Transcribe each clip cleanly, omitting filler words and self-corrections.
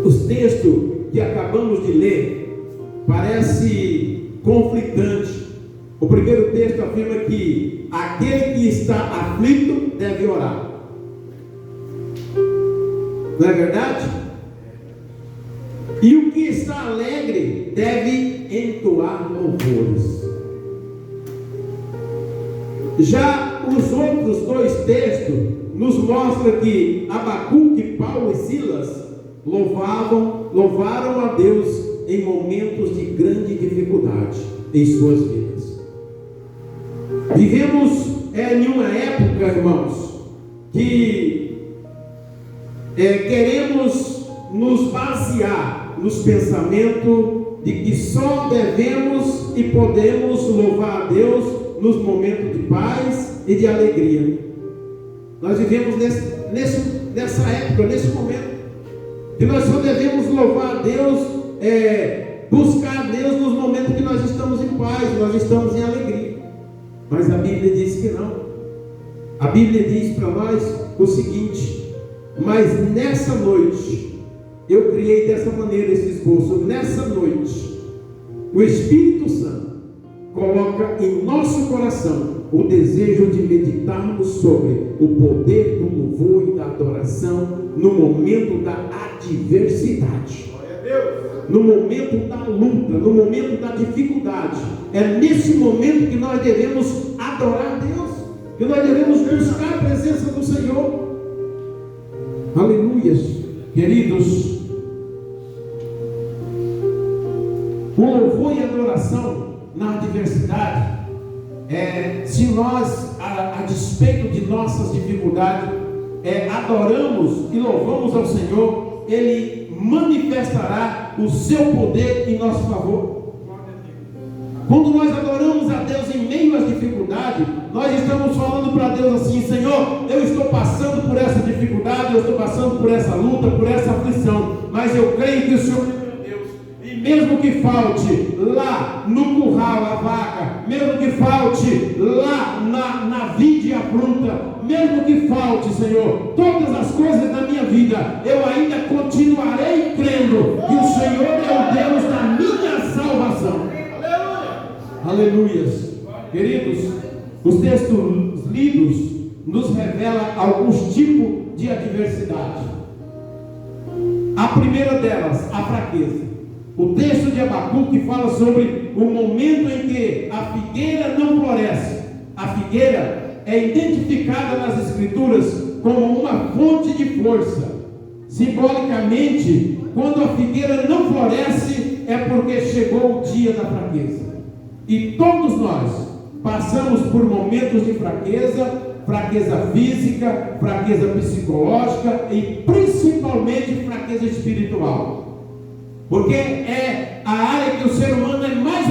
Os textos que acabamos de ler parece conflitante. O primeiro texto afirma que aquele que está aflito deve orar. Não é verdade? E o que está alegre deve entoar louvores. Já os outros dois textos nos mostram que Abacuque, Paulo e Silas louvaram a Deus em momentos de grande dificuldade em suas vidas. Vivemos em uma época, irmãos, que queremos nos basear nos pensamentos de que só devemos e podemos louvar a Deus nos momentos de paz e de alegria. Nós vivemos nessa época, nesse momento, que nós só devemos louvar a Deus, buscar a Deus nos momentos que nós estamos em paz, nós estamos em alegria. Mas a Bíblia diz que não. A Bíblia diz para nós o seguinte: mas nessa noite, eu criei dessa maneira esse esboço. Nessa noite, o Espírito Santo coloca em nosso coração o desejo de meditarmos sobre o poder do louvor e da adoração no momento da adversidade, no momento da luta, no momento da dificuldade. É nesse momento que nós devemos adorar a Deus, que nós devemos buscar a presença do Senhor. Aleluia, queridos. O louvor e a adoração na adversidade, se nós, a despeito de nossas dificuldades, adoramos e louvamos ao Senhor, Ele manifestará o seu poder em nosso favor. Quando nós adoramos a Deus em meio às dificuldades, nós estamos falando para Deus assim: Senhor, eu estou passando por essa dificuldade, eu estou passando por essa luta, por essa aflição, mas eu creio que o Senhor é meu Deus, e mesmo que falte lá no curral a vaca, mesmo que falte lá na vide a fruta, mesmo que falte, Senhor, todas as coisas da minha vida, eu ainda continuarei crendo que o Senhor é o Deus da minha salvação. Aleluias. Queridos, os textos lidos nos revelam alguns tipos de adversidade. A primeira delas, a fraqueza. O texto de Abacuque fala sobre o momento em que a figueira não floresce. A figueira é identificada nas Escrituras como uma fonte de força. Simbolicamente, quando a figueira não floresce, é porque chegou o dia da fraqueza. E todos nós passamos por momentos de fraqueza física, fraqueza psicológica e principalmente fraqueza espiritual. Porque é a área que o ser humano é mais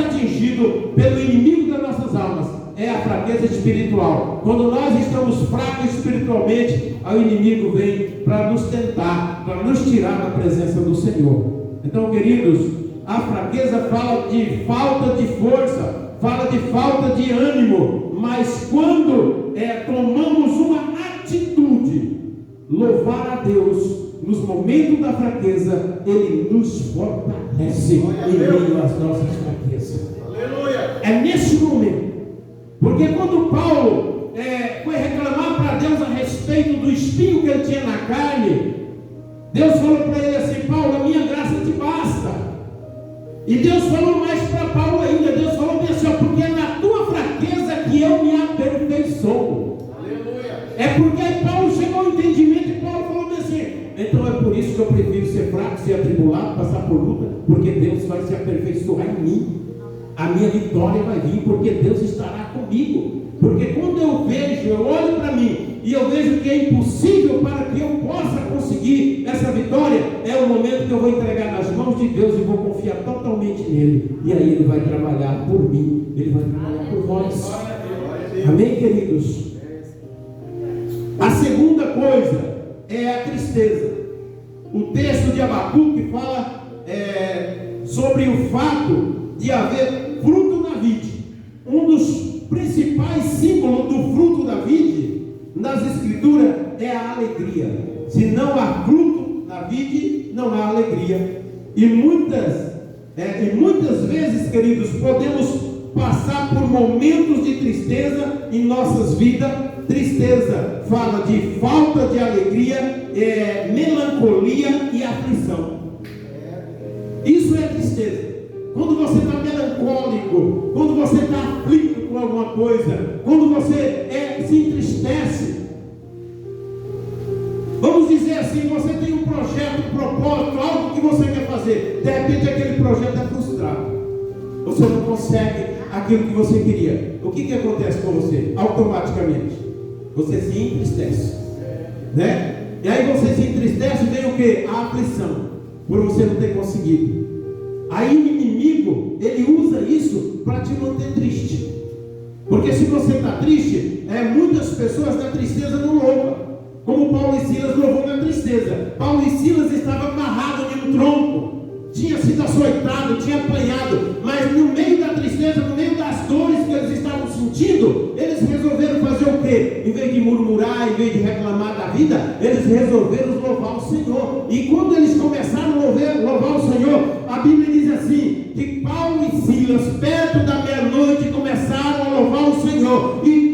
atingido pelo inimigo das nossas almas, é a fraqueza espiritual. Quando nós estamos fracos espiritualmente, o inimigo vem para nos tentar, para nos tirar da presença do Senhor. Então, queridos, a fraqueza fala de falta de força, fala de falta de ânimo, mas quando tomamos uma atitude, louvar a Deus nos momentos da fraqueza, Ele nos fortalece em meio às nossas fraquezas. Aleluia. É nesse momento, porque quando Paulo foi reclamar para Deus a respeito do espinho que ele tinha na carne, Deus falou para ele assim: Paulo, a minha graça te basta. E Deus falou mais para Paulo ainda. Deus falou assim: porque é na tua fraqueza que eu me aperfeiçoo. Aleluia. É porque Paulo chegou ao entendimento e Paulo falou assim: então é por isso que eu prefiro ser fraco, ser atribulado, passar por luta, porque Deus vai se aperfeiçoar em mim. A minha vitória vai vir, porque Deus estará comigo. Porque quando eu olho para mim e eu vejo que é impossível para que eu possa conseguir essa vitória, é o momento que eu vou entregar nas mãos de Deus e vou confiar totalmente nele. E aí Ele vai trabalhar por mim, Ele vai trabalhar por nós. Amém, queridos? A segunda coisa é a tristeza. O texto de Abacuque fala sobre o fato de haver fruto na vide. Um dos principais símbolos do fruto da vide nas Escrituras é a alegria. Se não há fruto na vide, não há alegria. E muitas vezes, queridos, podemos passar por momentos de tristeza em nossas vidas. Tristeza fala de falta de alegria, melancolia e aflição. Isso é tristeza. Quando você está melancólico, quando você está aflito com alguma coisa, quando você se entristece. Vamos dizer assim, você tem um projeto, um propósito, algo que você quer fazer. De repente aquele projeto é frustrado. Você não consegue aquilo que você queria. O que acontece com você? Automaticamente você se entristece, né? E aí você se entristece, vem o que? A aflição, por você não ter conseguido. Aí o inimigo, ele usa isso para te manter triste. Porque se você está triste, muitas pessoas da tristeza não louvam, como Paulo e Silas louvou na tristeza. Paulo e Silas estavam amarrados em um tronco, tinha sido açoitado, tinha apanhado, mas no meio da tristeza, no meio das dores que eles estavam sentindo, eles resolveram fazer o quê? Em vez de murmurar, em vez de reclamar da vida, eles resolveram louvar o Senhor. E quando eles começaram a louvar o Senhor, a Bíblia diz assim, que Paulo e Silas, perto da meia-noite, começaram a louvar o Senhor, e